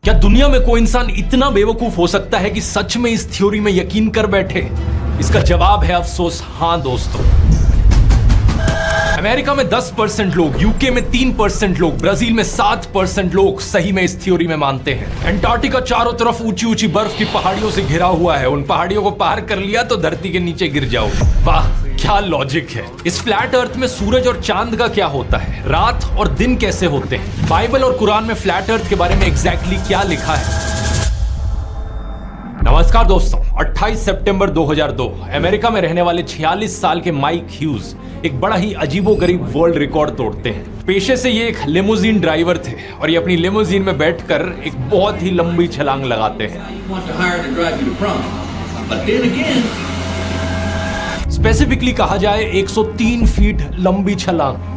क्या दुनिया में कोई इंसान इतना बेवकूफ हो सकता है कि सच में इस थ्योरी में यकीन कर बैठे? इसका जवाब है अफसोस हाँ दोस्तों। अमेरिका में 10% लोग, यूके में 3% लोग, ब्राजील में 7% लोग सही में इस थ्योरी में मानते हैं। अंटार्कटिका चारों तरफ ऊंची ऊंची बर्फ की पहाड़ियों से घिरा हुआ है। उन पहाड़ियों को पार कर लिया तो धरती के नीचे गिर जाओ। वाह क्या लॉजिक है। इस फ्लैट अर्थ में सूरज और चांद का क्या होता है, रात और दिन कैसे होते हैं, बाइबल और कुरान में फ्लैट अर्थ के बारे में एग्जैक्टली क्या लिखा है। नमस्कार दोस्तों, 28 सितंबर 2002 अमेरिका में रहने वाले 46 साल के माइक ह्यूज एक बड़ा ही अजीबोगरीब वर्ल्ड रिकॉर्ड तोड़ते हैं। पेशे से ये एक लिमोजीन ड्राइवर थे और ये अपनी लिमोजीन में बैठकर एक बहुत ही लंबी छलांग लगाते हैं। स्पेसिफिकली कहा जाए 103 फीट लंबी छलांग।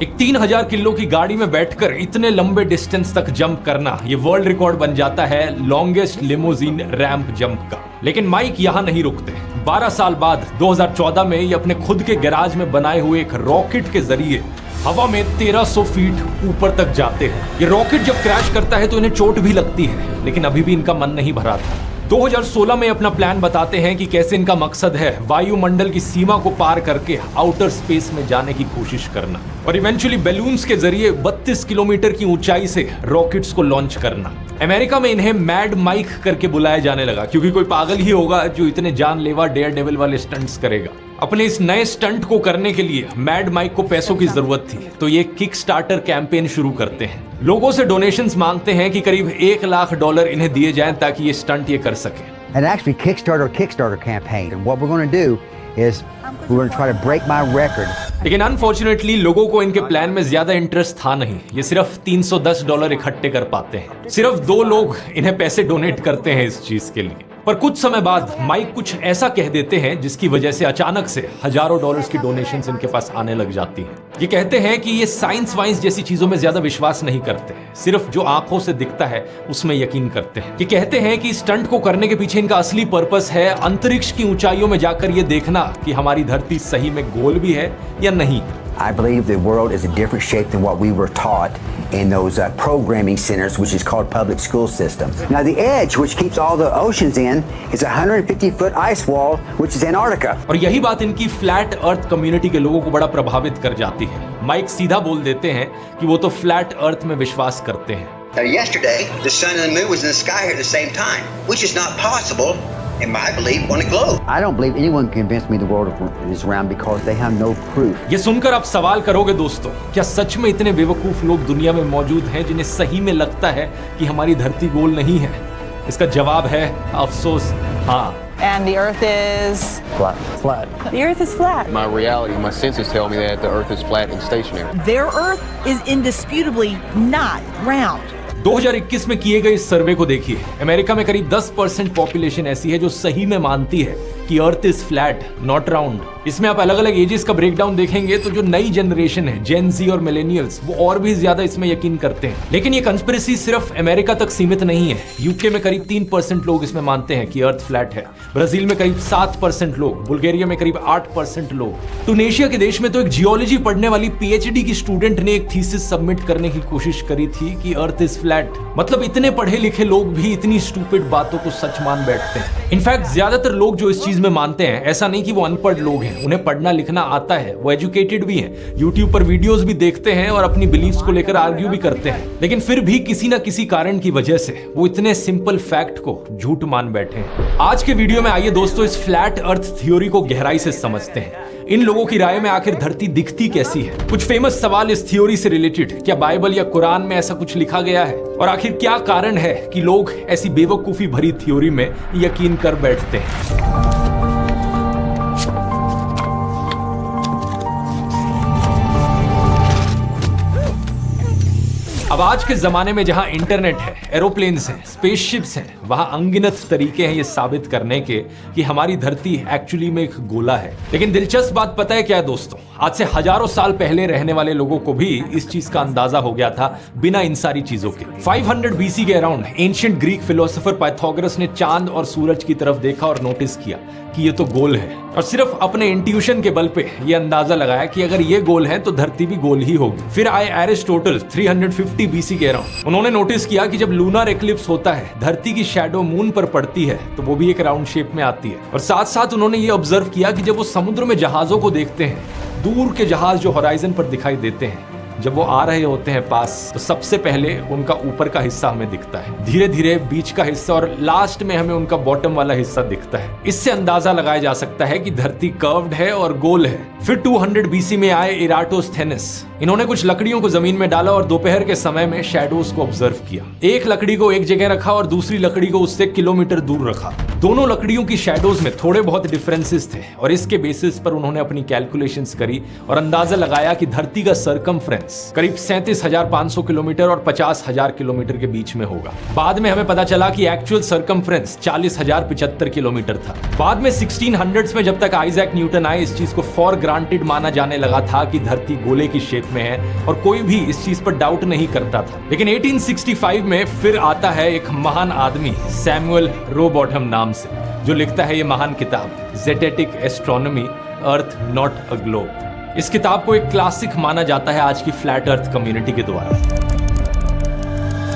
एक 3000 किलो की गाड़ी में बैठकर इतने लंबे डिस्टेंस तक जंप करना, ये वर्ल्ड रिकॉर्ड बन जाता है लॉन्गेस्ट लिमोजीन रैंप जंप का। लेकिन माइक यहां नहीं रुकते। 12 साल बाद 2014 में ये अपने खुद के गैराज में बनाए हुए एक रॉकेट के जरिए हवा में 1300 फीट ऊपर तक जाते हैं। ये रॉकेट जब क्रैश करता है तो इन्हें चोट भी लगती है, लेकिन अभी भी इनका मन नहीं भरा था। 2016 में अपना प्लान बताते हैं कि कैसे इनका मकसद है वायुमंडल की सीमा को पार करके आउटर स्पेस में जाने की कोशिश करना और इवेंचुअली बैलून्स के जरिए 32 किलोमीटर की ऊंचाई से रॉकेट्स को लॉन्च करना। अमेरिका में इन्हें मैड माइक करके बुलाया जाने लगा, क्योंकि कोई पागल ही होगा जो इतने जानलेवा डेयर डेविल वाले स्टंट्स करेगा। अपने इस नए स्टंट को करने के लिए मैड माइक को पैसों की जरूरत थी, तो ये किक स्टार्टर कैंपेन शुरू करते हैं। लोगों से डोनेशंस मांगते हैं कि करीब $1 लाख इन्हें दिए जाएं ताकि ये स्टंट ये कर सके। And actually Kickstarter campaign. And what we're going to do is we're going to try to break my record. लेकिन अनफॉर्चुनेटली लोगों को इनके प्लान में ज्यादा इंटरेस्ट था नहीं। ये सिर्फ $310 इकट्ठे कर पाते हैं। सिर्फ 2 लोग इन्हें पैसे डोनेट करते हैं इस चीज के लिए। पर कुछ समय बाद माइक कुछ ऐसा कह देते हैं जिसकी वजह से अचानक से हजारों डॉलर्स की डोनेशंस इनके पास आने लग जाती हैं। ये कहते हैं कि ये साइंस वाइंस जैसी चीजों में ज्यादा विश्वास नहीं करते, सिर्फ जो आंखों से दिखता है उसमें यकीन करते हैं। ये कहते हैं कि स्टंट को करने के पीछे इनका असली पर्पस है अंतरिक्ष की ऊंचाइयों में जाकर ये देखना कि हमारी धरती सही में गोल भी है या नहीं। I believe the world is a different shape than what we were taught in those programming centers, which is called public school system. Now, the edge, which keeps all the oceans in, is a 150-foot ice wall, which is Antarctica. और यही बात इनकी flat earth community के लोगों को बड़ा प्रभावित कर जाती है। माइक सीधा बोल देते हैं कि वो तो फ्लैट अर्थ में विश्वास करते हैं। Now, yesterday, the sun and the moon was in the sky here at the same time, which is not possible. In my belief, on a globe. I don't believe anyone can convince me the world is round because they have no proof. ये सुनकर आप सवाल करोगे दोस्तों, क्या सच में इतने बेवकूफ लोग दुनिया में मौजूद हैं जिन्हें सही में लगता है कि हमारी धरती गोल नहीं है? इसका जवाब है अफसोस हाँ। And the earth is Flat. The earth is flat. My reality, my senses tell me that the earth is flat and stationary. Their earth is indisputably not round. 2021 में किए गए इस सर्वे को देखिए। अमेरिका में करीब 10% पॉपुलेशन ऐसी है जो सही में मानती है कि earth is flat not round. इसमें आप अलग अलग एजेस का ब्रेकडाउन देखेंगे तो जो नई जनरेशन है जेन जी और मिलेनियल्स, वो और भी ज्यादा इसमें यकीन करते हैं। लेकिन ये कंस्पिरेसी सिर्फ अमेरिका तक सीमित नहीं है। यूके में करीब 3% लोग इसमें मानते हैं कि अर्थ फ्लैट है। ब्राजील में करीब 7% लोग, बुल्गारिया में करीब 8% लोग। टूनेशिया के देश में तो एक जियोलॉजी पढ़ने वाली PhD की स्टूडेंट ने एक थीसिस सबमिट करने की कोशिश करी थी कि अर्थ इज फ्लैट। मतलब इतने पढ़े लिखे लोग भी इतनी स्टूपिड बातों को सच मान बैठते हैं। इनफैक्ट ज्यादातर लोग जो इस चीज में मानते हैं, ऐसा नहीं कि वो अनपढ़ लोग हैं, उन्हें पढ़ना लिखना आता है, वो एजुकेटेड भी हैं, यूट्यूब पर वीडियोस भी देखते हैं और अपनी बिलीफ्स को लेकर आर्ग्यू भी करते हैं। लेकिन फिर भी किसी ना किसी कारण की वजह से वो इतने सिंपल फैक्ट को झूठ मान बैठे हैं। आज के वीडियो में आइए दोस्तों इस फ्लैट अर्थ थ्योरी को गहराई से समझते हैं। इन लोगों की राय में आखिर धरती दिखती कैसी है, कुछ फेमस सवाल इस थ्योरी से रिलेटेड, क्या बाइबल या कुरान में ऐसा कुछ लिखा गया है, और आखिर क्या कारण है कि लोग ऐसी बेवकूफी भरी थ्योरी में यकीन कर बैठते हैं। अब आज के जमाने में जहां इंटरनेट है, एरोप्लेन्स हैं, स्पेसशिप्स हैं, वहां अनगिनत तरीके हैं ये साबित करने के कि हमारी धरती एक्चुअली में एक गोला है। लेकिन दिलचस्प बात पता है क्या है दोस्तों? आज से हजारों साल पहले रहने वाले लोगों को भी इस चीज का अंदाजा हो गया था बिना इन सारी चीजों के। 500 BC के around ancient Greek philosopher Pythagoras ने चांद और सूरज की तरफ देखा और नोटिस किया कि ये तो गोल है और सिर्फ अपने इंट्यूशन के बल पे ये अंदाजा लगाया कि अगर ये गोल है तो धरती भी गोल ही होगी। फिर आए एरिस्टोटल 350 बीसी के अराउंड। उन्होंने नोटिस किया कि जब लूनर एक्लिप्स होता है, धरती की शैडो मून पर पड़ती है तो वो भी एक राउंड शेप में आती है। और साथ साथ उन्होंने ये ऑब्जर्व किया कि जब वो समुद्र में जहाजों को देखते हैं, दूर के जहाज जो होराइजन पर दिखाई देते हैं, जब वो आ रहे होते हैं पास, तो सबसे पहले उनका ऊपर का हिस्सा हमें दिखता है, धीरे धीरे बीच का हिस्सा और लास्ट में हमें उनका बॉटम वाला हिस्सा दिखता है। इससे अंदाजा लगाया जा सकता है कि धरती कर्व्ड है और गोल है। फिर 200 बीसी में आए इराटोस्थेनेस। इन्होंने कुछ लकड़ियों को जमीन में डाला और दोपहर के समय में शैडोज को ऑब्जर्व किया। एक लकड़ी को एक जगह रखा और दूसरी लकड़ी को उससे किलोमीटर दूर रखा। दोनों लकड़ियों की शैडोज में थोड़े बहुत डिफरेंसेस थे और इसके बेसिस पर उन्होंने अपनी कैलकुलेशंस करी और अंदाजा लगाया कि धरती का सरकमफ्रेंस करीब 37,500 किलोमीटर और 50,000 किलोमीटर के बीच में होगा। बाद में हमें पता चला कि एक्चुअल सरकमफ्रेंस 40,075 किलोमीटर था। बाद में 1600s में जब तक आइजैक न्यूटन आए, इस चीज को फॉर ग्रांटेड माना जाने लगा था कि धरती गोले की शेप में है और कोई भी इस चीज पर डाउट नहीं करता था। लेकिन 1865 में फिर आता है एक महान आदमी सैमुअल रोबॉटम नाम से, जो लिखता है ये महान किताब zetetic astronomy, earth not a globe. इस किताब को एक क्लासिक माना जाता है आज की फ्लैट अर्थ कम्युनिटी के द्वारा।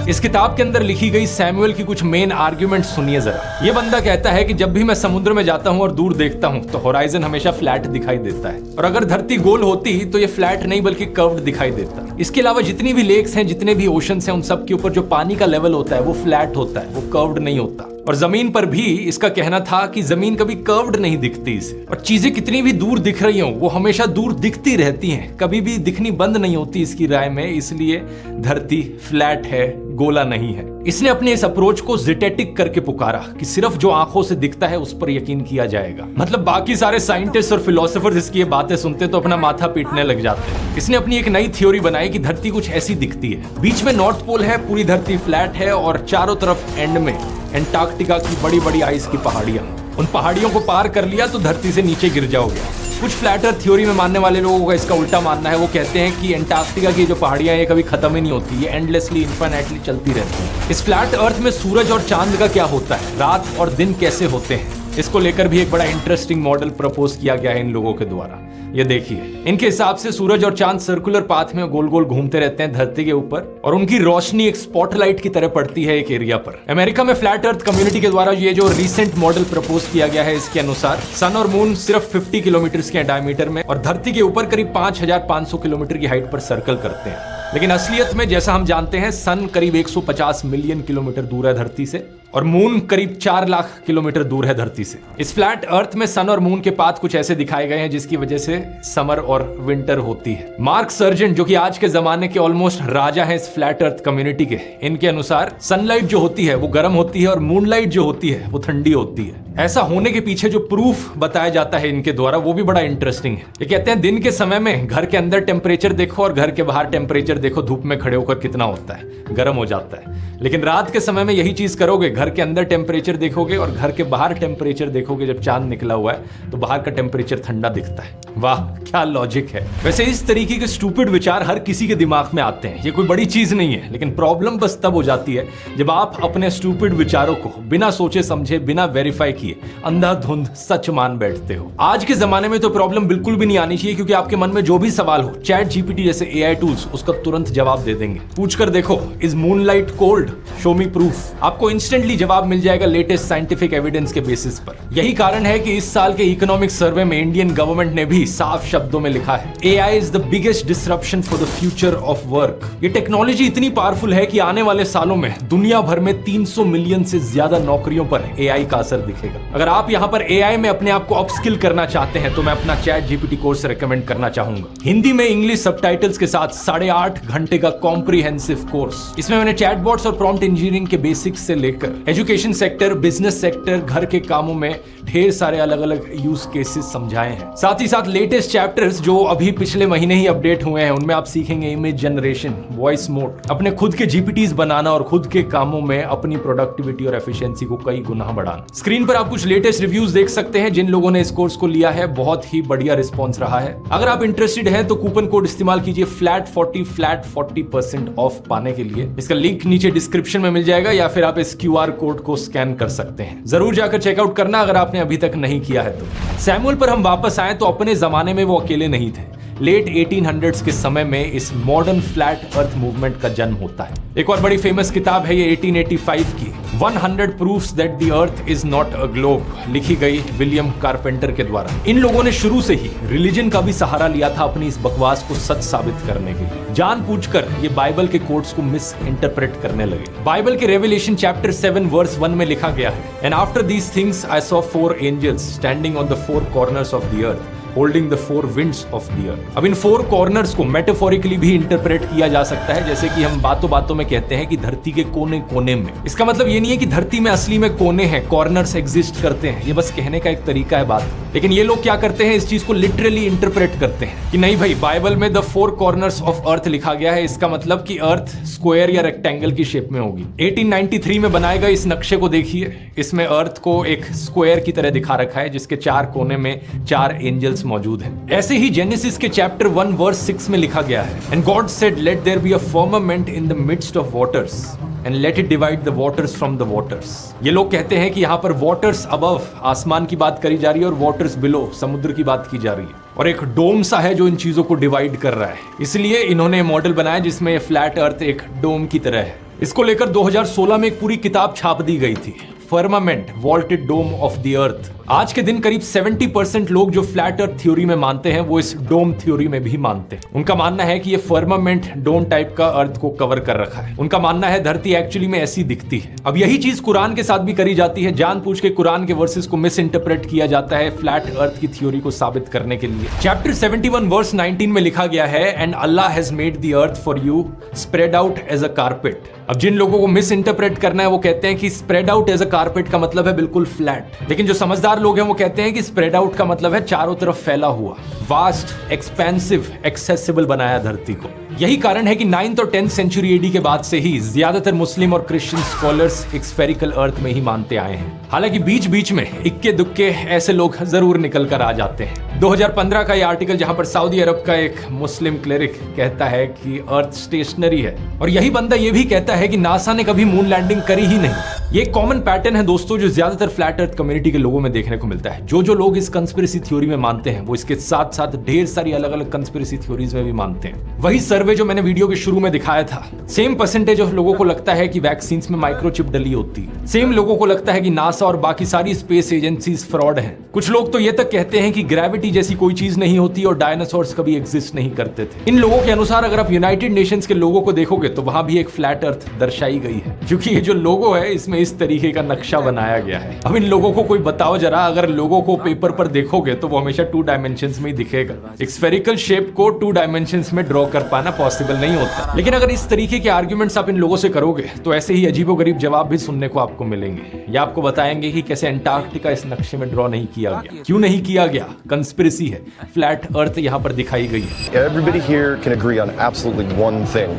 इस किताब के अंदर लिखी गई सैमुअल की कुछ मेन आर्ग्यूमेंट सुनिए जरा। ये बंदा कहता है कि जब भी मैं समुद्र में जाता हूं और दूर देखता हूं तो होराइजन हमेशा फ्लैट दिखाई देता है, और अगर धरती गोल होती तो ये फ्लैट नहीं बल्कि कर्व्ड दिखाई देता। इसके अलावा जितनी भी लेक्स हैं, जितने भी ओशंस हैं, उन सब के ऊपर जो पानी का लेवल होता है वो फ्लैट होता है, वो कर्व्ड नहीं होता। और जमीन पर भी इसका कहना था कि जमीन कभी कर्व्ड नहीं दिखती इसे, और चीजें कितनी भी दूर दिख रही हो वो हमेशा दूर दिखती रहती हैं, कभी भी दिखनी बंद नहीं होती इसकी राय में। इसलिए धरती फ्लैट है, गोला नहीं है। इसने अपने इस अप्रोच को ज़ेटेटिक करके पुकारा कि सिर्फ जो आंखों से दिखता है उस पर यकीन किया जाएगा। मतलब बाकी सारे साइंटिस्ट और फिलोसोफर्स इसकी ये बातें सुनते तो अपना माथा पीटने लग जाते हैं। इसने अपनी एक नई थ्योरी बनाई कि धरती कुछ ऐसी दिखती है, बीच में नॉर्थ पोल है, पूरी धरती फ्लैट है और चारों तरफ एंड में एंटार्क्टिका की बड़ी बड़ी आइस की पहाड़ियां। उन पहाड़ियों को पार कर लिया तो धरती से नीचे गिर जाओगे। कुछ फ्लैट अर्थ थ्योरी में मानने वाले लोगों का इसका उल्टा मानना है। वो कहते हैं कि एंटार्क्टिका की जो पहाड़ियां ये कभी खत्म ही नहीं होती, ये एंडलेसली इन्फिनिटली चलती रहती हैं। इस फ्लैट अर्थ में सूरज और चांद का क्या होता है, रात और दिन कैसे होते हैं, इसको लेकर भी एक बड़ा इंटरेस्टिंग मॉडल प्रपोज किया गया है इन लोगों के द्वारा। ये देखिए, इनके हिसाब से सूरज और चांद सर्कुलर पाथ में गोल गोल घूमते रहते हैं धरती के ऊपर, और उनकी रोशनी एक स्पॉटलाइट की तरह पड़ती है एक एरिया पर। अमेरिका में फ्लैट अर्थ कम्युनिटी के द्वारा ये जो रिसेंट मॉडल प्रपोज किया गया है, इसके अनुसार सन और मून सिर्फ 50 किलोमीटर के डायमीटर में और धरती के ऊपर करीब 5,500 किलोमीटर की हाइट पर सर्कल करते हैं। लेकिन असलियत में जैसा हम जानते हैं, सन करीब 150 मिलियन किलोमीटर दूर है धरती से और मून करीब 4 लाख किलोमीटर दूर है धरती से। इस फ्लैट अर्थ में सन और मून के पाथ कुछ ऐसे दिखाए गए हैं जिसकी वजह से समर और विंटर होती है। मार्क सर्जेंट, जो कि आज के जमाने के ऑलमोस्ट राजा हैं इस फ्लैट अर्थ कम्युनिटी के, इनके अनुसार सनलाइट जो होती है वो गर्म होती है और मूनलाइट जो होती है वो ठंडी होती है। ऐसा होने के पीछे जो प्रूफ बताया जाता है इनके द्वारा वो भी बड़ा इंटरेस्टिंग है। ये कहते हैं दिन के समय में घर के अंदर टेम्परेचर देखो और घर के बाहर टेम्परेचर देखो, धूप में खड़े होकर कितना होता है, गर्म हो जाता है। लेकिन रात के समय में यही चीज करोगे, घर के अंदर टेम्परेचर देखोगे और घर के बाहर टेम्परेचर देखोगे, जब चांद निकला हुआ है तो बाहर का टेम्परेचर ठंडा दिखता है। वाह, क्या लॉजिक है। वैसे इस तरीके के स्टूपिड विचार हर किसी के दिमाग में आते हैं, ये कोई बड़ी चीज नहीं है। लेकिन प्रॉब्लम बस तब हो जाती है जब आप अपने स्टूपिड विचारों को बिना सोचे समझे, बिना वेरीफाई किए अंधाधुंध सच मान बैठते हो। आज के जमाने में तो प्रॉब्लम बिल्कुल भी नहीं आनी चाहिए, क्योंकि आपके मन में जो भी सवाल हो, चैट जीपीटी जैसे एआई टूल्स उसका तुरंत जवाब दे देंगे। पूछ कर देखो, is moonlight cold, show me proof. आपको इंस्टेंटली जवाब मिल जाएगा लेटेस्ट साइंटिफिक एविडेंस के बेसिस पर। यही कारण है कि इस साल के इकोनॉमिक सर्वे में इंडियन गवर्नमेंट ने भी साफ शब्दों में लिखा है, AI is the biggest disruption for the future of work. ये टेक्नोलॉजी इतनी पावरफुल है कि आने वाले सालों में दुनिया भर में 300 मिलियन से ज्यादा नौकरियों पर एआई का असर दिखेगा। अगर आप यहाँ पर एआई में अपने आप को अपस्किल करना चाहते हैं तो मैं अपना चैट जीपीटी कोर्स रेकमेंड करना चाहूंगा। हिंदी में इंग्लिश सबटाइटल्स के साथ 8.5 घंटे का कॉम्प्रिहेंसिव कोर्स। इसमें मैंने चैटबॉट्स और प्रॉम्प्ट इंजीनियरिंग के बेसिक्स से लेकर एजुकेशन सेक्टर, बिजनेस सेक्टर, घर के कामों में ढेर सारे अलग अलग यूज केसेस समझाए हैं। साथ ही साथ लेटेस्ट चैप्टर्स जो अभी पिछले महीने ही अपडेट हुए हैं, उनमें आप सीखेंगे इमेज जनरेशन, वॉइस मोड, अपने खुद के जीपीटीज बनाना और खुद के कामों में अपनी प्रोडक्टिविटी और एफिशिएंसी को कई गुना बढ़ाना। स्क्रीन पर आप आप कुछ लेटेस्ट रिव्यूज देख सकते हैं जिन लोगों ने इस कोर्स को लिया है, बहुत ही बढ़िया रिस्पॉन्स रहा है। अगर आप इंटरेस्टेड हैं तो कूपन कोड इस्तेमाल कीजिए फ्लैट 40% ऑफ पाने के लिए। इसका लिंक नीचे डिस्क्रिप्शन में मिल जाएगा या फिर आप इस QR कोड को स्कैन कर सकते हैं। जरूर जाकर चेकआउट करना अगर आपने अभी तक नहीं किया है तो। सैमुअल पर हम वापस आए तो अपने जमाने में वो अकेले नहीं थे। लेट 1800s के समय में इस मॉडर्न फ्लैट अर्थ मूवमेंट का जन्म होता है। एक और बड़ी फेमस किताब है ये 1885 की 100 proofs that the earth is not a globe, लिखी गई विलियम कारपेंटर के द्वारा। इन लोगों ने शुरू से ही रिलीजन का भी सहारा लिया था अपनी इस बकवास को सच साबित करने के लिए। जानबूझकर ये बाइबल के कोट्स को मिस इंटरप्रेट करने लगे। बाइबल के रेवलेशन चैप्टर 7 वर्स 1 में लिखा गया है, and after these things I saw 4 angels standing on the 4 corners of the earth holding the 4 winds of the earth. अब इन 4 कॉर्नर्स को मेटाफोरिकली भी इंटरप्रेट किया जा सकता है, जैसे कि हम बातों बातों में कहते हैं कि धरती के कोने कोने में। इसका मतलब ये नहीं है कि धरती में असली में कोने हैं, कॉर्नर्स एग्जिस्ट करते हैं, ये बस कहने का एक तरीका है बात। लेकिन ये लोग क्या करते हैं, इस चीज को लिटरली इंटरप्रेट करते हैं कि नहीं भाई, बाइबल में द 4 कॉर्नर्स ऑफ अर्थ लिखा गया है, इसका मतलब कि अर्थ स्क्वायर या रेक्टेंगल की शेप में होगी। 1893 में बनाए गए इस नक्शे को देखिए, इसमें अर्थ को एक स्क्वायर की तरह दिखा रखा है जिसके 4 कोने में 4 एंजल्स मौजूद हैं। ऐसे ही जेनेसिस के चैप्टर 1 वर्स 6 में लिखा गया है, and God said let there be a firmament in the midst of waters and let it divide the waters from the waters. ये लोग कहते हैं कि यहाँ पर वाटर्स अबव, आसमान की बात करी जा रही है, और वाटर्स बिलो, समुद्र की बात की जा रही है, और एक डोम सा है जो इन चीजों को डिवाइड कर रहा है। इसलिए इन्होंने मॉडल बनाया जिसमें फ्लैट अर्थ एक डोम की तरह है। इसको लेकर 2016 में एक पूरी किताब छाप दी गई थी, firmament vaulted dome of the earth. आज के दिन करीब 70% लोग जो फ्लैट अर्थ थ्योरी में मानते हैं वो इस डोम थ्योरी में भी मानते हैं। उनका मानना है कि ये फर्मामेंट डोम टाइप का अर्थ को कवर कर रखा है। उनका मानना है धरती एक्चुअली में ऐसी दिखती है। अब यही चीज कुरान के साथ भी करी जाती है, जानबूझ के कुरान के वर्सेस को मिस इंटरप्रेट किया जाता है फ्लैट अर्थ की थ्योरी को साबित करने के लिए। चैप्टर 71 वर्स 19 में लिखा गया है, and Allah has made the earth for you spread out as a carpet. अब जिन लोगों को मिस इंटरप्रेट करना है वो कहते हैं कि spread out as a carpet का मतलब है बिल्कुल फ्लैट, लेकिन जो समझदार लोग हैं वो कहते हैं कि स्प्रेड आउट का मतलब है चारों तरफ फैला हुआ, वास्ट, एक्सपेंसिव, एक्सेसिबल बनाया धरती को। यही कारण है कि 9th और 10th सेंचुरी एडी के बाद से ही ज्यादातर मुस्लिम और क्रिश्चियन स्कॉलर्स एक स्फेरिकल अर्थ में ही मानते आए हैं। हालांकि बीच बीच में इक्के दुक्के ऐसे लोग जरूर निकल कर आ जाते हैं। 2015 का यह आर्टिकल जहां पर सऊदी अरब का एक मुस्लिम क्लेरिक कहता है कि अर्थ स्टेशनरी है, और यही बंदा ये भी कहता है कि नासा ने कभी मून लैंडिंग करी ही नहीं। ये एक कॉमन पैटर्न है दोस्तों जो ज्यादातर फ्लैट अर्थ कम्युनिटी के लोगों में देखने को मिलता है। जो लोग इस कंस्पिरेसी थ्योरी में मानते हैं वो इसके साथ साथ ढेर सारी अलग अलग कंस्पिरेसी थ्योरीज में भी मानते हैं। वही सर्वे जो मैंने वीडियो के शुरू में दिखाया था, सेम परसेंटेज ऑफ लोगों को लगता है कि वैक्सीन में माइक्रोचिप डली होती है। सेम लोगों को लगता है कि नासा और बाकी सारी स्पेस एजेंसीज फ्रॉड हैं। कुछ लोग तो ये तक कहते हैं कि ग्रेविटी जैसी कोई चीज नहीं होती और डायनासोर्स कभी एग्जिस्ट नहीं करते थे। इन लोगों के अनुसार अगर आप यूनाइटेड नेशंस के लोगों को देखोगे तो वहां भी एक फ्लैट अर्थ दर्शाई गई है, क्योंकि ये जो लोगो है इसमें इस तरीके का नक्शा बनाया गया है। अब इन लोगों को कोई बताओ जरा, अगर लोगों को पेपर पर देखोगे तो वो हमेशा 2 डायमेंशंस में ही दिखेगा। एक स्फेरिकल शेप को 2 डायमेंशंस में ड्रॉ कर पाना पॉसिबल नहीं होता। लेकिन अगर इस तरीके के आर्ग्यूमेंट्स आप इन लोगों से करोगे तो ऐसे ही अजीबोगरीब जवाब भी सुनने को आपको मिलेंगे। या आपको बताएंगे कि कैसे अंटार्कटिका इस नक्शे में ड्रॉ नहीं किया गया, क्यों नहीं किया गया, कंस्पिरेसी है, फ्लैट अर्थ यहाँ पर दिखाई गई है। Everybody here can agree on absolutely one thing,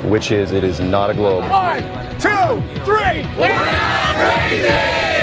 which is it is not a globe. 1, 2, 3.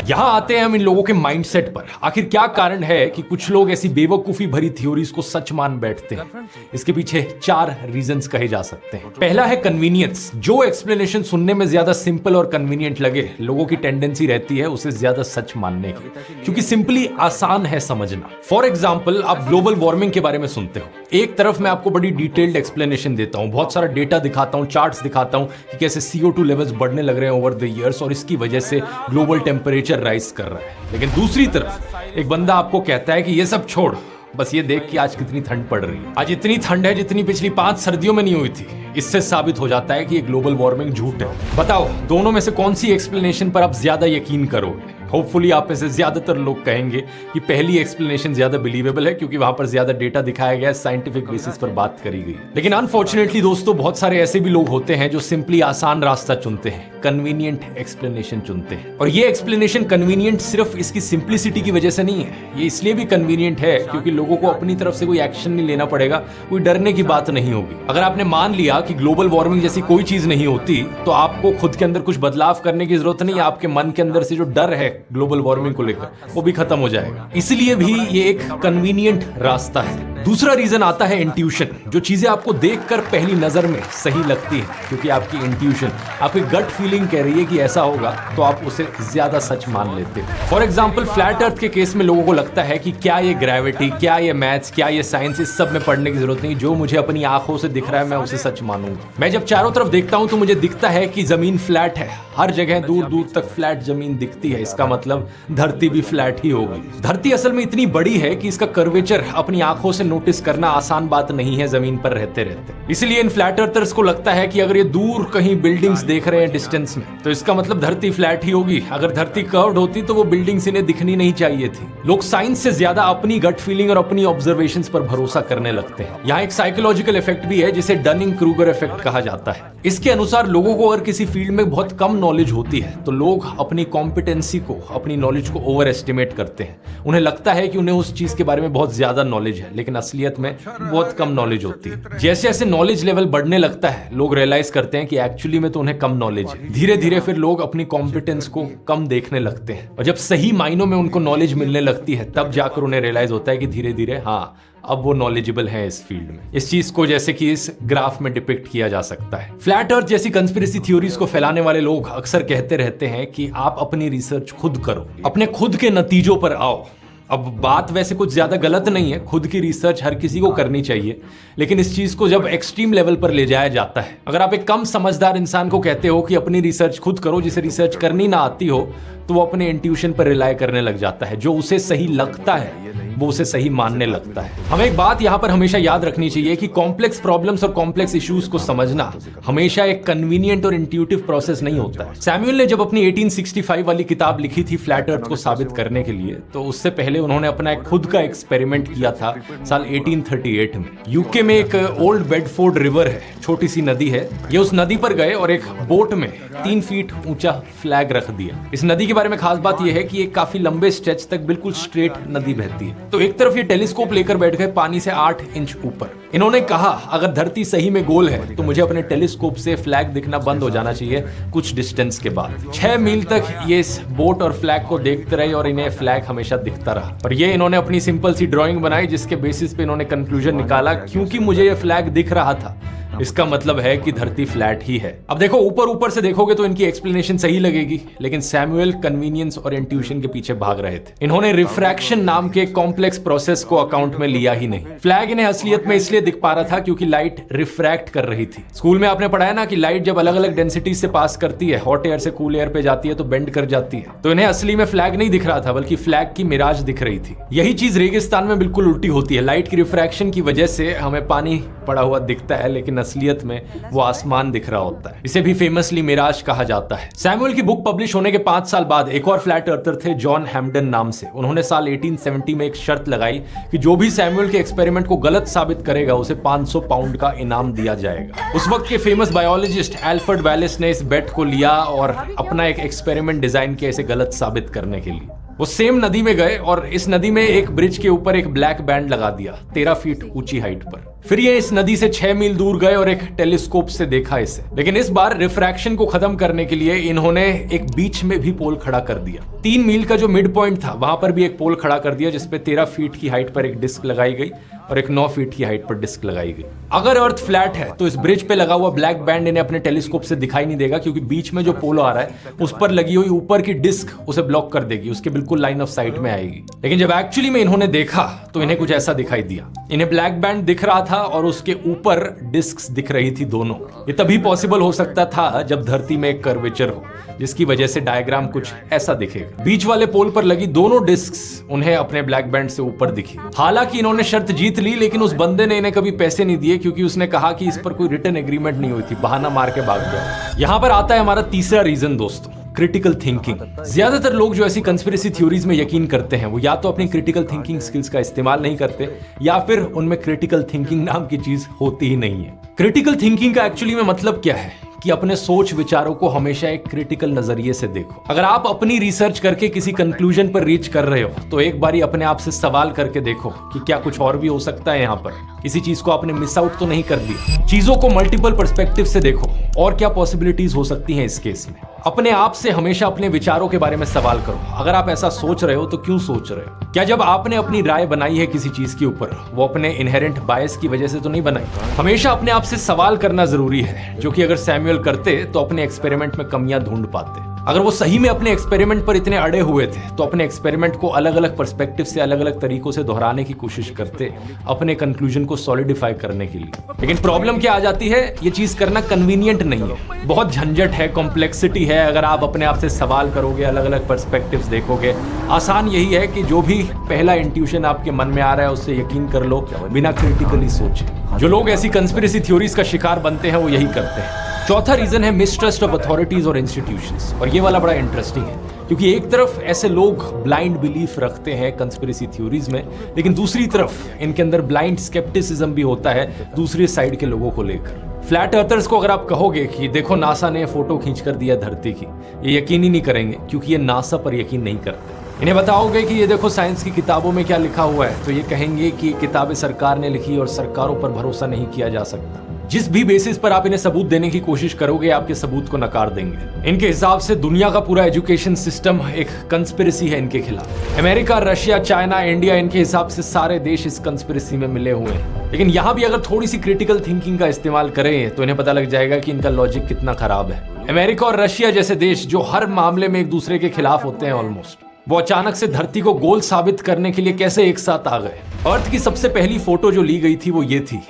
यहां आते हैं हम इन लोगों के माइंडसेट पर। आखिर क्या कारण है कि कुछ लोग ऐसी बेवकूफी भरी थ्योरीज को सच मान बैठते हैं? इसके पीछे 4 रीजंस कहे जा सकते हैं। पहला है कन्वीनियंस। जो एक्सप्लेनेशन सुनने में ज्यादा सिंपल और कन्वीनियंट लगे, लोगों की टेंडेंसी रहती है उसे ज्यादा सच मानने की, क्योंकि सिंपली आसान है समझना। फॉर एग्जाम्पल, आप ग्लोबल वार्मिंग के बारे में सुनते हो, एक तरफ मैं आपको बड़ी डिटेल्ड एक्सप्लेनेशन देता हूं, बहुत सारा डेटा दिखाता हूं, चार्ट्स दिखाता हूं कि कैसे CO2 लेवल्स बढ़ने लग रहे हैं ओवर द ईयर्स और इसकी वजह से ग्लोबल टेम्परेचर राइज कर रहा है। लेकिन दूसरी तरफ एक बंदा आपको कहता है कि ये सब छोड़, बस ये देख कि आज कितनी ठंड पड़ रही है। आज इतनी ठंड है जितनी पिछली 5 सर्दियों में नहीं हुई थी। इससे साबित हो जाता है कि ये ग्लोबल वार्मिंग झूठ है। बताओ, दोनों में से कौन सी एक्सप्लेनेशन पर आप ज्यादा यकीन करोगे? होपफुली आप में से ज्यादातर लोग कहेंगे कि पहली एक्सप्लेनेशन ज्यादा बिलीवेबल है, क्योंकि वहां पर ज्यादा डेटा दिखाया गया है, साइंटिफिक बेसिस पर बात करी गई। लेकिन अनफॉर्चुनेटली दोस्तों, बहुत सारे ऐसे भी लोग होते हैं जो सिंपली आसान रास्ता चुनते हैं, कन्वीनियंट एक्सप्लेनेशन चुनते हैं। और ये एक्सप्लेनेशन कन्वीनियंट सिर्फ इसकी सिंप्लिसिटी की वजह से नहीं है, ये इसलिए भी कन्वीनियंट है क्योंकि लोगों को अपनी तरफ से कोई एक्शन नहीं लेना पड़ेगा, कोई डरने की बात नहीं होगी। अगर आपने मान लिया कि ग्लोबल वार्मिंग जैसी कोई चीज नहीं होती तो आपको खुद के अंदर कुछ बदलाव करने की जरूरत नहीं है। आपके मन के अंदर से जो डर है ग्लोबल वार्मिंग को लेकर वो भी खत्म हो जाएगा। इसलिए भी ये एक कन्वीनियंट रास्ता है। दूसरा रीजन आता है इंट्यूशन, जो चीजें आपको देखकर पहली नजर में सही लगती है, क्योंकि आपकी इंट्यूशन, आपकी गट फीलिंग कह रही है कि ऐसा होगा, तो आप उसे ज्यादा सच मान लेते हो। फॉर एग्जाम्पल फ्लैट अर्थ के केस में लोगों को लगता है कि क्या ये ग्रेविटी, क्या ये मैथ्स, क्या ये साइंस, इस सब में पढ़ने की जरूरत नहीं, जो मुझे अपनी आंखों से दिख रहा है मैं उसे सच मानूंगा। मैं जब चारों तरफ देखता हूं तो मुझे दिखता है कि जमीन फ्लैट है, हर जगह दूर दूर तक फ्लैट जमीन दिखती है, इसका मतलब धरती भी फ्लैट ही होगी। धरती असल में इतनी बड़ी है कि इसका कर्वेचर अपनी आंखों से नोटिस करना आसान बात नहीं है जमीन पर रहते रहते। इसलिए इन फ्लैट अर्थर्स को लगता है कि अगर ये दूर कहीं बिल्डिंग्स देख रहे हैं डिस्टेंस में, तो इसका मतलब धरती फ्लैट ही होगी। अगर धरती कर्व्ड होती तो वो बिल्डिंग्स इन्हें दिखनी नहीं चाहिए थी। लोग साइंस से ज्यादा अपनी गट फीलिंग और अपनी ऑब्जर्वेशंस पर भरोसा करने लगते हैं। यहाँ एक साइकोलॉजिकल इफेक्ट भी है जिसे डनिंग क्रूगर इफेक्ट कहा जाता है। इसके अनुसार लोगों को अगर किसी फील्ड में बहुत कम नॉलेज होती है तो लोग अपनी कॉम्पिटेंसी को, अपनी नॉलेज को ओवर एस्टिमेट करते हैं। उन्हें लगता है कि उन्हें उस चीज के बारे में बहुत ज्यादा नॉलेज है, लेकिन असलियत में बहुत कम नॉलेज होती है। जैसे जैसे नॉलेज लेवल बढ़ने लगता है लोग रियलाइज करते हैं कि एक्चुअली में तो उन्हें कम नॉलेज है। धीरे धीरे फिर लोग अपनी कॉम्पिटेंस को कम देखने लगते हैं, और जब सही मायनों में उनको नॉलेज मिलने लगती है तब जाकर उन्हें रियलाइज होता है कि धीरे धीरे हाँ अब वो नॉलेजेबल है इस फील्ड में। इस चीज को जैसे कि इस ग्राफ में डिपिक्ट किया जा सकता है। फ्लैट अर्थ जैसी कंस्पिरेसी थ्योरीज को फैलाने वाले लोग अक्सर कहते रहते हैं कि आप अपनी रिसर्च खुद करो, अपने खुद के नतीजों पर आओ। अब बात वैसे कुछ ज्यादा गलत नहीं है, खुद की रिसर्च हर किसी को करनी चाहिए, लेकिन इस चीज को जब एक्सट्रीम लेवल पर ले जाया जाता है, अगर आप एक कम समझदार इंसान को कहते हो कि अपनी रिसर्च खुद करो, जिसे रिसर्च करनी ना आती हो, तो वो अपने इंट्यूशन पर रिलाय करने लग जाता है। जो उसे सही लगता है वो उसे सही मानने लगता है। हमें एक बात यहां पर हमेशा याद रखनी चाहिए कि कॉम्प्लेक्स प्रॉब्लम्स और कॉम्प्लेक्स इश्यूज को समझना हमेशा एक कन्वीनियंट और इंट्यूटिव प्रोसेस नहीं होता है। सैमुअल ने जब अपनी 1865 वाली किताब लिखी थी फ्लैट अर्थ को साबित करने के लिए, तो उससे पहले उन्होंने अपना एक खुद का एक्सपेरिमेंट किया था साल 1838 में। यूके में एक ओल्ड बेडफोर्ड रिवर है, छोटी सी नदी है। ये उस नदी पर गए और एक बोट में 3 फीट ऊंचा फ्लैग रख दिया। इस नदी के बारे में खास बात यह है कि ये काफी लंबे स्ट्रेच तक बिल्कुल स्ट्रेट नदी बहती है। तो एक तरफ ये टेलीस्कोप लेकर बैठ गए पानी से 8 इंच ऊपर। इन्होंने कहा अगर धरती सही में गोल है तो मुझे अपने टेलीस्कोप से फ्लैग दिखना बंद हो जाना चाहिए कुछ डिस्टेंस के बाद। 6 मील तक ये इस बोट और फ्लैग को देखते रहे और इन्हें फ्लैग हमेशा दिखता रहा। और ये इन्होंने अपनी सिंपल सी ड्राइंग बनाई जिसके बेसिस पे इन्होंने कंक्लूजन निकाला, क्योंकि मुझे ये फ्लैग दिख रहा था इसका मतलब है कि धरती फ्लैट ही है। अब देखो ऊपर से देखोगे तो इनकी एक्सप्लेनेशन सही लगेगी, लेकिन सैमुअल कन्वीनियंस और इंट्यूशन के पीछे भाग रहे थे। इन्होंने रिफ्रैक्शन नाम के कॉम्प्लेक्स प्रोसेस को अकाउंट में लिया ही नहीं। फ्लैग इन्हें असलियत में इसलिए दिख पा रहा था क्योंकि लाइट रिफ्रैक्ट कर रही थी। स्कूल में आपने पढ़ा है ना कि लाइट जब अलग अलग डेंसिटी से पास करती है, हॉट एयर से कूल एयर पे जाती है तो बेंड कर जाती है। तो इन्हें असली में फ्लैग नहीं दिख रहा था बल्कि फ्लैग की मिराज दिख रही थी। यही चीज रेगिस्तान में बिल्कुल उल्टी होती है। लाइट की रिफ्रैक्शन की वजह से हमें पानी पड़ा हुआ दिखता है, लेकिन असलियत में वो आसमान दिख रहा होता है। इसे भी फेमसली मिराज कहा जाता है। सैमुअल की बुक पब्लिश होने के 5 साल बाद एक और फ्लैट अर्थर थे जॉन हैम्पडन नाम से। उन्होंने साल 1870 में एक शर्त लगाई कि जो भी सैमुअल के एक्सपेरिमेंट को गलत साबित करेगा उसे 500 पाउंड का इनाम दिया जाएगा। उस वक्त के फेमस बायोलॉजिस्ट एल्फ्रेड वेलिस ने इस बेट को लिया और अपना एक एक्सपेरिमेंट डिजाइन किया इसे गलत साबित करने के लिए। वो सेम नदी में गए और इस नदी में एक ब्रिज के ऊपर एक ब्लैक बैंड लगा दिया 13 फीट ऊंची हाइट पर। फिर ये इस नदी से 6 मील दूर गए और एक टेलीस्कोप से देखा इसे। लेकिन इस बार रिफ्रैक्शन को खत्म करने के लिए इन्होंने एक बीच में भी पोल खड़ा कर दिया। 3 मील का जो मिड पॉइंट था वहां पर भी एक पोल खड़ा कर दिया जिसपे 13 फीट की हाइट पर एक डिस्क लगाई गई और एक 9 फीट की हाइट पर डिस्क लगाई गई। अगर अर्थ फ्लैट है तो इस ब्रिज पे लगा हुआ ब्लैक बैंड इन्हें अपने टेलीस्कोप से दिखाई नहीं देगा, क्योंकि बीच में जो पोल आ रहा है उस पर लगी हुई ऊपर की डिस्क उसे ब्लॉक कर देगी, उसके बिल्कुल लाइन ऑफ साइट में आएगी। लेकिन जब एक्चुअली में इन्होंने देखा तो इन्हें कुछ ऐसा दिखाई दिया। इन्हें ब्लैक बैंड दिख रहा था और उसके ऊपर डिस्क्स दिख रही थी दोनों। ये तभी पॉसिबल हो सकता था जब धरती में एक कर्वेचर हो, जिसकी वजह से डायग्राम कुछ ऐसा दिखेगा। बीच वाले पोल पर लगी दोनों डिस्क्स उन्हें अपने ब्लैक बैंड से ऊपर दिखी। हालांकि इन्होंने शर्त जीत ली, लेकिन उस बंदे ने इन्हें कभी पैसे नहीं दिए, क्योंकि उसने कहा कि इस पर कोई रिटन एग्रीमेंट नहीं हुई थी, बहाना मार के भाग गया। यहां पर आता है हमारा तीसरा रीजन दोस्तों, क्रिटिकल थिंकिंग। ज्यादातर लोग जो ऐसी कंस्पिरेसी थ्योरीज में यकीन करते हैं वो या तो अपनी क्रिटिकल थिंकिंग स्किल्स का इस्तेमाल नहीं करते या फिर उनमें क्रिटिकल थिंकिंग नाम की चीज होती ही नहीं है। क्रिटिकल थिंकिंग का एक्चुअली में मतलब क्या है? कि अपने सोच विचारों को हमेशा एक क्रिटिकल नजरिए से देखो। अगर आप अपनी रिसर्च करके किसी कंक्लूजन पर रीच कर रहे हो तो एक बारी अपने आप से सवाल करके देखो कि क्या कुछ और भी हो सकता है यहाँ पर, किसी चीज को आपने मिस आउट तो नहीं कर दिया। चीजों को मल्टीपल पर्सपेक्टिव से देखो और क्या पॉसिबिलिटीज हो सकती हैं इस केस में। अपने आप से हमेशा अपने विचारों के बारे में सवाल करो। अगर आप ऐसा सोच रहे हो तो क्यों सोच रहे हो? क्या जब आपने अपनी राय बनाई है किसी चीज के ऊपर वो अपने इनहेरेंट बायस की वजह से तो नहीं बनाई? हमेशा अपने आप से सवाल करना जरूरी है, जो कि अगर सैमुअल करते तो अपने एक्सपेरिमेंट में कमियां ढूंढ पाते। अगर वो सही में अपने एक्सपेरिमेंट पर इतने अड़े हुए थे तो अपने एक्सपेरिमेंट को अलग अलग पर्सपेक्टिव से अलग अलग तरीकों से दोहराने की कोशिश करते अपने कंक्लूजन को सॉलिडिफाई करने के लिए। लेकिन प्रॉब्लम क्या आ जाती है, ये चीज करना कन्वीनियंट नहीं है, बहुत झंझट है, कॉम्प्लेक्सिटी है। अगर आप अपने आप से सवाल करोगे, अलग अलग पर्सपेक्टिव्स देखोगे, आसान यही है कि जो भी पहला इंट्यूशन आपके मन में आ रहा है उससे यकीन कर लो बिना क्रिटिकली सोचे। जो लोग ऐसी कंस्पिरेसी थ्योरीज का शिकार बनते हैं वो यही करते हैं। चौथा रीजन है मिसट्रस्ट ऑफ अथॉरिटीज और इंस्टीट्यूशंस, और ये वाला बड़ा इंटरेस्टिंग है क्योंकि एक तरफ ऐसे लोग ब्लाइंड बिलीफ रखते हैं कंस्पिरेसी थ्योरीज में, लेकिन दूसरी तरफ इनके अंदर ब्लाइंड स्केप्टिसिज्म भी होता है दूसरी साइड के लोगों को लेकर। फ्लैट अर्थर्स को अगर आप कहोगे कि देखो नासा ने फोटो खींच कर दिया धरती की, ये यकीन ही नहीं करेंगे क्योंकि ये नासा पर यकीन नहीं करते। इन्हें बताओगे कि ये देखो साइंस की किताबों में क्या लिखा हुआ है तो ये कहेंगे कि किताबें सरकार ने लिखी और सरकारों पर भरोसा नहीं किया जा सकता। जिस भी बेसिस पर आप इन्हें सबूत देने की कोशिश करोगे आपके सबूत को नकार देंगे। इनके हिसाब से दुनिया का पूरा एजुकेशन सिस्टम एक कंस्पिरेसी है इनके खिलाफ। अमेरिका, रशिया, चाइना, इंडिया, इनके हिसाब से सारे देश इस कंस्पिरेसी में मिले हुए हैं। लेकिन यहाँ भी अगर थोड़ी सी क्रिटिकल थिंकिंग का इस्तेमाल करें तो इन्हें पता लग जाएगा कि इनका लॉजिक कितना खराब है। अमेरिका और रशिया जैसे देश जो हर मामले में एक दूसरे के खिलाफ होते हैं ऑलमोस्ट, वो अचानक से धरती को गोल साबित करने के लिए कैसे एक साथ आ गए? अर्थ की सबसे पहली फोटो जो ली गई थी वो ये थी।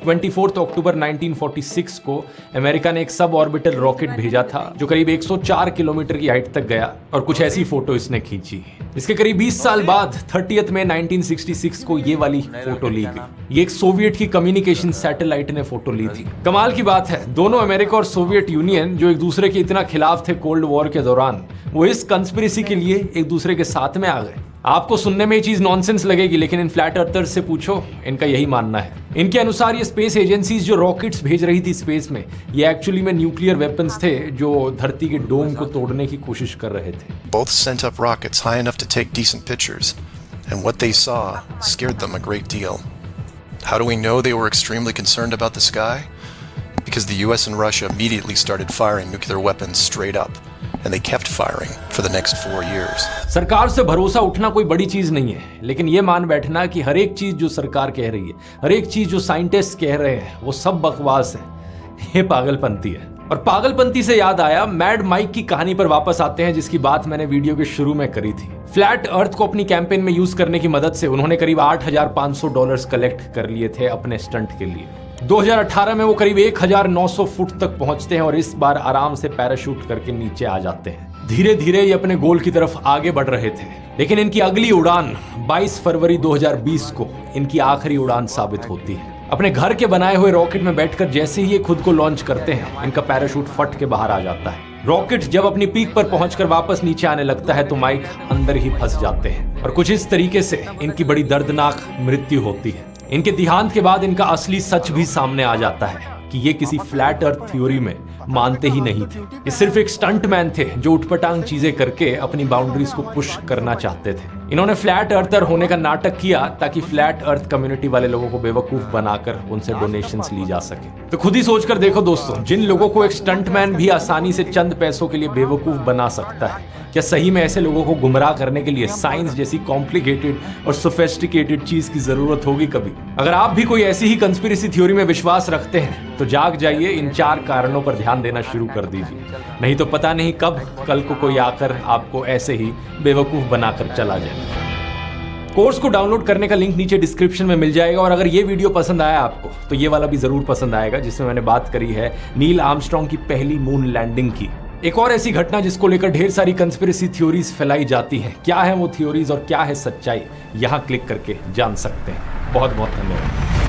24 अक्टूबर 1946 को अमेरिका ने एक सब ऑर्बिटल रॉकेट भेजा था जो करीब 104 किलोमीटर की हाइट तक गया और कुछ ऐसी फोटो इसने खींची। इसके करीब 20 साल बाद 30 मई 1966 को ये वाली फोटो ली गई। ये एक सोवियत की कम्युनिकेशन सैटेलाइट ने फोटो ली थी। कमाल की बात है, दोनों अमेरिका और सोवियत यूनियन जो एक दूसरे के इतना खिलाफ थे कोल्ड वॉर के दौरान, वो इस कंस्पिरेसी के लिए एक दूसरे के साथ में आ गए। आपको सुनने में ये चीज नॉनसेंस लगेगी, लेकिन इन फ्लैट अर्थर्स से पूछो, इनका यही मानना है। इनके अनुसार ये स्पेस एजेंसीज जो रॉकेट्स भेज रही थी स्पेस में, ये एक्चुअली में न्यूक्लियर वेपन्स थे जो धरती के डोम को तोड़ने की कोशिश कर रहे थे। Both sent up rockets high enough to take decent pictures, and what they saw scared them a great deal. How do we know they were extremely concerned about the sky? Because the US and Russia immediately started firing nuclear weapons straight up. And they kept firing for the next 4 years. सरकार से भरोसा उठना कोई बड़ी चीज नहीं है, लेकिन ये मान बैठना कि हर एक चीज जो सरकार कह रही है, हर एक चीज जो साइंटिस्ट कह रहे हैं, वो सब बकवास है, ये पागलपंती है। और पागलपंती से याद आया, मैड माइक की कहानी पर वापस आते हैं जिसकी बात मैंने वीडियो के शुरू में करी थी। फ्लैट अर्थ को अपनी कैंपेन में यूज करने की मदद से उन्होंने करीब $8,500 कलेक्ट कर लिए थे अपने स्टंट के लिए। 2018 में वो करीब 1,900 फुट तक पहुंचते हैं और इस बार आराम से पैराशूट करके नीचे आ जाते हैं। धीरे धीरे ये अपने गोल की तरफ आगे बढ़ रहे थे, लेकिन इनकी अगली उड़ान 22 फरवरी 2020 को इनकी आखिरी उड़ान साबित होती है। अपने घर के बनाए हुए रॉकेट में बैठकर जैसे ही ये खुद को लॉन्च करते हैं, इनका पैराशूट फट के बाहर आ जाता है। रॉकेट जब अपनी पीक पर पहुंचकर वापस नीचे आने लगता है तो माइक अंदर ही फंस जाते हैं और कुछ इस तरीके से इनकी बड़ी दर्दनाक मृत्यु होती है। इनके देहांत के बाद इनका असली सच भी सामने आ जाता है कि ये किसी फ्लैट अर्थ थ्योरी में मानते ही नहीं थे। ये सिर्फ एक स्टंट मैन थे जो उठपटांग चीजें करके अपनी बाउंड्रीज को पुश करना चाहते थे। इन्होंने फ्लैट अर्थर होने का नाटक किया ताकि फ्लैट अर्थ कम्युनिटी वाले लोगों को बेवकूफ बनाकर उनसे डोनेशंस ली जा सके। तो खुद ही सोचकर देखो दोस्तों, जिन लोगों को एक स्टंट मैन भी आसानी से चंद पैसों के लिए बेवकूफ बना सकता है, क्या सही में ऐसे लोगों को गुमराह करने के लिए साइंस जैसी कॉम्प्लिकेटेड और सोफिस्टिकेटेड चीज की जरूरत होगी कभी? अगर आप भी कोई ऐसी ही कंस्पिरेसी थ्योरी में विश्वास रखते हैं तो जाग जाइए, इन 4 कारणों पर ध्यान देना शुरू कर दीजिए, नहीं तो पता नहीं कब कल को कोई आकर आपको ऐसे ही बेवकूफ बनाकर चला जाए। कोर्स को डाउनलोड करने का लिंक नीचे डिस्क्रिप्शन में मिल जाएगा, और अगर ये वीडियो पसंद आया आपको तो ये वाला भी जरूर पसंद आएगा जिसमें मैंने बात करी है नील आर्मस्ट्रांग की पहली मून लैंडिंग की। एक और ऐसी घटना जिसको लेकर ढेर सारी कंस्पिरेसी थ्योरीज फैलाई जाती हैं। क्या है वो थ्योरीज और क्या है सच्चाई, यहां क्लिक करके जान सकते हैं। बहुत बहुत धन्यवाद।